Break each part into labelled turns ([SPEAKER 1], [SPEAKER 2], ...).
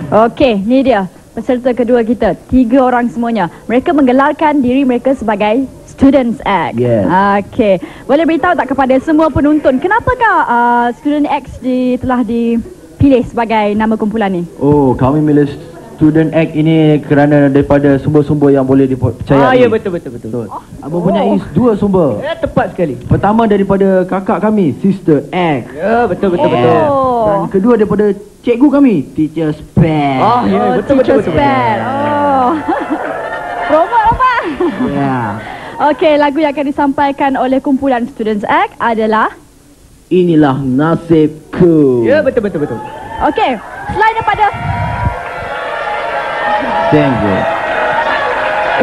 [SPEAKER 1] Okey, ni dia peserta kedua kita. 3 orang semuanya. Mereka menggelarkan diri mereka sebagai Students X.
[SPEAKER 2] Yes.
[SPEAKER 1] Okey. Boleh beritahu tak kepada semua penonton, kenapakah Student X telah dipilih sebagai nama kumpulan ni?
[SPEAKER 2] Oh, kami milih Student X ini kerana daripada sumber-sumber yang boleh dipercayai.
[SPEAKER 3] Ya, betul.
[SPEAKER 2] Mempunyai 2 sumber.
[SPEAKER 3] Ya, tepat sekali.
[SPEAKER 2] Pertama daripada kakak kami, Sister X.
[SPEAKER 3] Ya, betul.
[SPEAKER 2] Dan kedua daripada cikgu kami, Teacher Spare.
[SPEAKER 3] Oh, ya, betul.
[SPEAKER 1] Spare. Oh. Robot.
[SPEAKER 2] Ya.
[SPEAKER 1] Okey, lagu yang akan disampaikan oleh kumpulan Students X adalah
[SPEAKER 2] Inilah Nasibku.
[SPEAKER 3] Ya, betul.
[SPEAKER 1] okey, selain daripada
[SPEAKER 2] Thank you.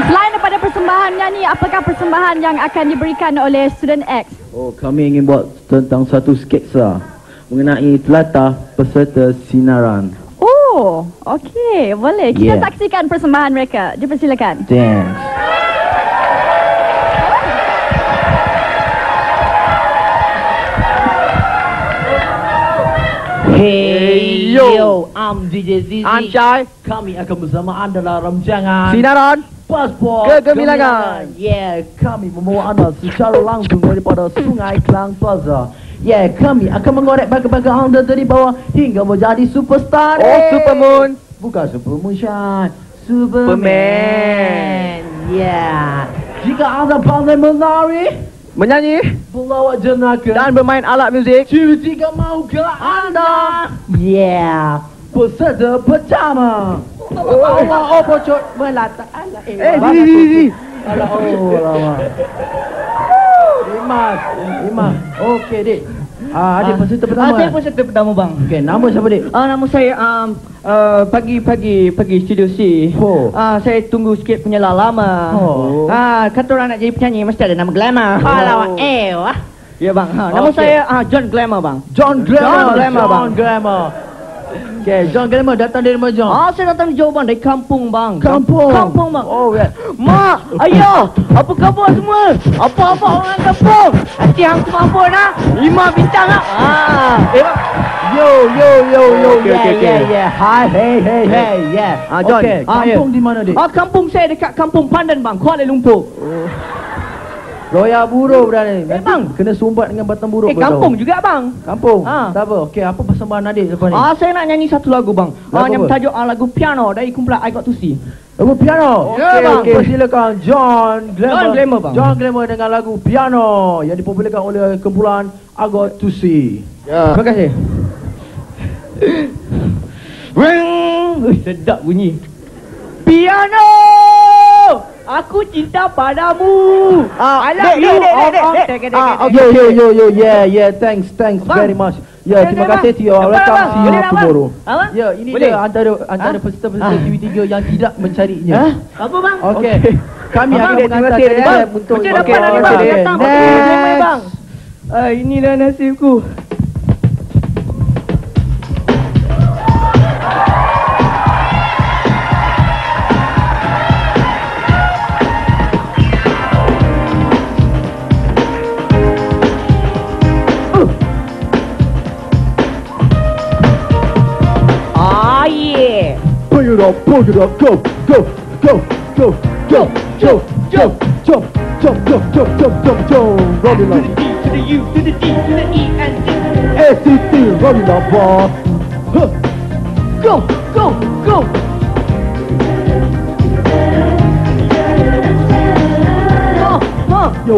[SPEAKER 1] Selain daripada persembahannya ni, apakah persembahan yang akan diberikan oleh Student X?
[SPEAKER 2] Oh, kami ingin buat tentang satu sketsa mengenai telatah peserta sinaran.
[SPEAKER 1] Oh, okey, boleh. Kita
[SPEAKER 2] Yeah.
[SPEAKER 1] saksikan persembahan mereka. Dipersilakan.
[SPEAKER 2] Thanks. Hey yo, I'm DJ Zizi.
[SPEAKER 3] Anjay.
[SPEAKER 2] Kami akan bersama anda dalam rancangan
[SPEAKER 3] Sinaran.
[SPEAKER 2] Pasport
[SPEAKER 3] Kegemilangan.
[SPEAKER 2] Yeah, kami membawa anda secara langsung daripada Sungai Klang Plaza. Yeah, kami akan mengorek baga-baga anda dari bawah hingga menjadi superstar.
[SPEAKER 3] Oh, Supermoon.
[SPEAKER 2] Bukan Supermoon Shine, Superman. Yeah. Jika anda pandai menari,
[SPEAKER 3] Menyanyi
[SPEAKER 2] pelawak jenaka
[SPEAKER 3] dan bermain alat muzik.
[SPEAKER 2] Jika maukah anda? Yeah. Peserta pertama. Allah pocot melata ala
[SPEAKER 3] Zizi.
[SPEAKER 2] Ala lama. Imas. Okey, Dik. Adik peserta pertama.
[SPEAKER 3] Saya peserta pertama, bang.
[SPEAKER 2] Okey, nama siapa, Dik?
[SPEAKER 3] Nama saya pagi pergi studio C.
[SPEAKER 2] Oh.
[SPEAKER 3] Saya tunggu sikit penyelah lama.
[SPEAKER 2] Oh.
[SPEAKER 3] Kata orang nak jadi penyanyi mesti ada nama glamour.
[SPEAKER 2] Oh.
[SPEAKER 3] Ya, bang. Nama
[SPEAKER 2] Okey.
[SPEAKER 3] saya John Glamour, bang.
[SPEAKER 2] John Glamour.
[SPEAKER 3] bang.
[SPEAKER 2] Okey, John Glamour datang dari mana, John?
[SPEAKER 3] Saya datang di Johor, bang, dari kampung, bang.
[SPEAKER 2] Kampung.
[SPEAKER 3] Kampung, bang.
[SPEAKER 2] Oh, ya.
[SPEAKER 3] Mak, ayah, apa khabar semua? Apa-apa orang kampung? Hati hang kemampuan, 5 bintang, bang.
[SPEAKER 2] Yo.
[SPEAKER 3] Okey.
[SPEAKER 2] Yeah. Hi, hey, yeah.
[SPEAKER 3] John.
[SPEAKER 2] Okey, kampung di mana, Dik?
[SPEAKER 3] Kampung saya dekat Kampung Pandan, bang, Kuala Lumpur.
[SPEAKER 2] Roya buruk berani. Nanti
[SPEAKER 3] bang.
[SPEAKER 2] kena sumbat dengan batang buruk.
[SPEAKER 3] Kampung juga, bang.
[SPEAKER 2] Kampung.
[SPEAKER 3] Ah.
[SPEAKER 2] Tak apa. Okey, apa persembahan adik lepas ni?
[SPEAKER 3] Saya nak nyanyi satu lagu, bang.
[SPEAKER 2] Lagu
[SPEAKER 3] Yang
[SPEAKER 2] apa?
[SPEAKER 3] tajuk lagu Piano dari kumpulan I Got To See.
[SPEAKER 2] Lagu piano.
[SPEAKER 3] Ya, bang.
[SPEAKER 2] Okey, persilakan John Glamour.
[SPEAKER 3] John Glamour, bang.
[SPEAKER 2] John Glamour dengan lagu Piano yang dipopularkan oleh kumpulan I Got To See.
[SPEAKER 3] Ya. Terima kasih. Sedap bunyi. Piano! Aku cinta padamu. I love you.
[SPEAKER 2] Yo. Yeah. Thanks
[SPEAKER 3] Bang.
[SPEAKER 2] very much. Ya, terima kasih to you. Welcome. See you
[SPEAKER 3] Boleh tak, bang?
[SPEAKER 2] tomorrow.
[SPEAKER 3] Abang?
[SPEAKER 2] Ya, ini
[SPEAKER 3] Boleh?
[SPEAKER 2] dia antara peserta-peserta TV3 yang tidak mencarinya.
[SPEAKER 3] Apa, bang?
[SPEAKER 2] Okey. Kami
[SPEAKER 3] Abang,
[SPEAKER 2] akan
[SPEAKER 3] terima
[SPEAKER 2] mengantar
[SPEAKER 3] kasih,
[SPEAKER 2] kalian
[SPEAKER 3] bang.
[SPEAKER 2] untuk
[SPEAKER 3] Macam dapat nanti, bang. Datang, bang. Inilah nasibku. Yeah.
[SPEAKER 2] Bring it up, go, roll it
[SPEAKER 3] To the
[SPEAKER 2] up.
[SPEAKER 3] D, to the U, to the D, to the E, and D.
[SPEAKER 2] ACT, roll it up, boss. Huh. Go. Yo,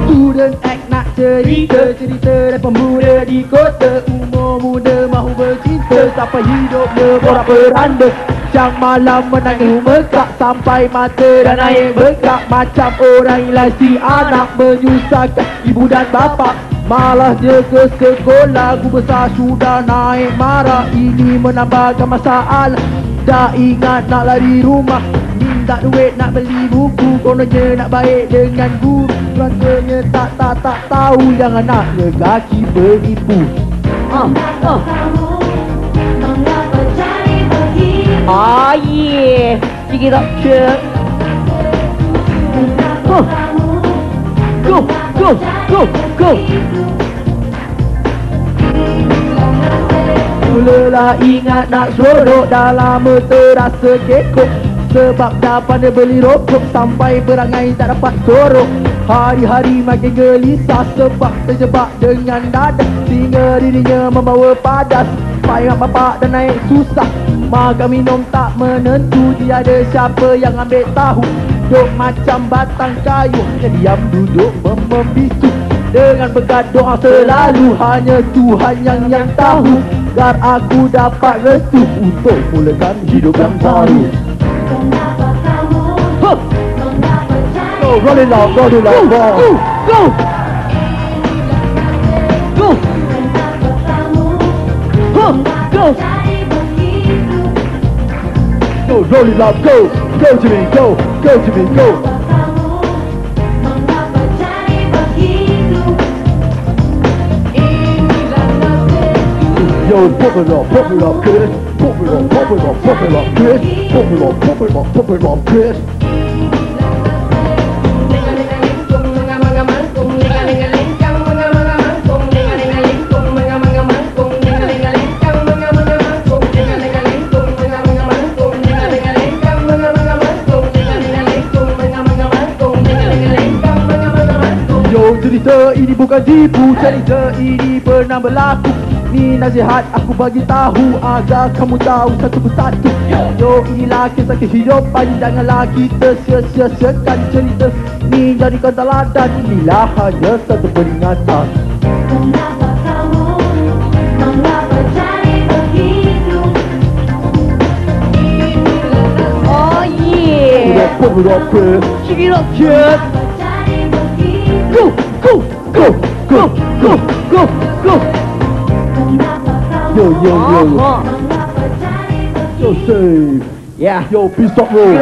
[SPEAKER 2] Student X nak cerita dari pemuda di kota. Umur muda mahu bercinta sampai hidupnya borak beranda. Siang malam menangis mekak sampai mata dan air bekak. Macam orang hilang si anak menyusahkan ibu dan bapa. Malah dia ke sekolah, ku besar sudah naik marah. Ini menambahkan masalah. Dah ingat nak lari rumah, minta duit nak beli buku. Kononnya nak baik dengan guru, rasanya tak tahu yang anaknya kaki penipu.
[SPEAKER 3] Yeah. Check it up, check.
[SPEAKER 2] Mula Itulah ingat nak seronok, dah lama terasa kekok. Sebab dah pandai beli rokok, sampai berangai tak dapat sorok. Hari-hari makin gelisah sebab terjebak dengan dadah. Sehingga dirinya membawa padas, payah bapak dan naik susah. Makan minum tak menentu, tiada siapa yang ambil tahu. Duk macam batang kayu, hanya diam duduk membisu. Dengan berkat doa selalu, hanya Tuhan yang tahu. Agar aku dapat restu untuk mulakan hidup yang baru.
[SPEAKER 4] Kenapa kamu
[SPEAKER 2] Huh.
[SPEAKER 4] mengapa cari
[SPEAKER 2] Go, roll it loud, roll it loud, go, go, go,
[SPEAKER 4] Kenapa kamu
[SPEAKER 2] huh. Go,
[SPEAKER 4] cari begitu?
[SPEAKER 2] go, roll it loud, go, go to me, go to me, go.
[SPEAKER 4] Kenapa kamu mengapa cari begitu? Inilah nasibku.
[SPEAKER 2] Yo, pop it up, kid. Pop it up, pop it up, pop it up, kid. Pop it up, pop it up, pop it up, kid. Yo, cerita ini bukan tipu, cerita ini pernah berlaku. Ni nasihat aku bagi tahu agar kamu tahu satu persatu. Yo, inilah kisah kehidupan, janganlah kita sia-siakan cerita ni jadikan teladan. Inilah hanya satu peringatan.
[SPEAKER 4] Kenapa kamu mengapa cari begitu?
[SPEAKER 1] Oh yeah.
[SPEAKER 2] Pop it up, kid.
[SPEAKER 1] Check it out, kid.
[SPEAKER 4] Mengapa cari begitu?
[SPEAKER 2] Go, go, go, go, go, go, go.
[SPEAKER 4] Kenapa kamu
[SPEAKER 2] Yo, yo, yo,
[SPEAKER 4] mengapa cari
[SPEAKER 2] yo,
[SPEAKER 4] begitu?
[SPEAKER 2] save.
[SPEAKER 3] Ya.
[SPEAKER 2] Yo, peace stop roll.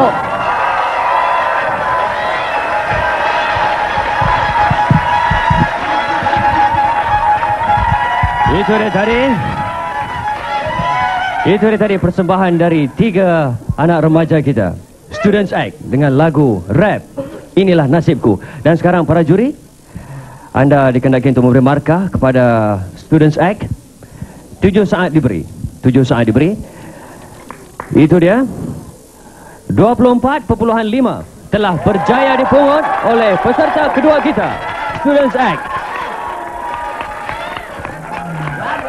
[SPEAKER 5] Itu dia tadi persembahan dari 3 anak remaja kita, Students Act dengan lagu rap Inilah Nasibku. Dan sekarang para juri, anda dikehendaki untuk memberi markah kepada Students Act. 7 saat diberi. 7 saat diberi. Itu dia. 24.5 telah berjaya dipungut oleh peserta kedua kita, Students Act.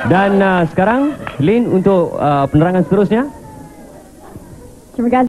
[SPEAKER 5] Dan sekarang Lin untuk penerangan seterusnya.
[SPEAKER 1] Terima kasih.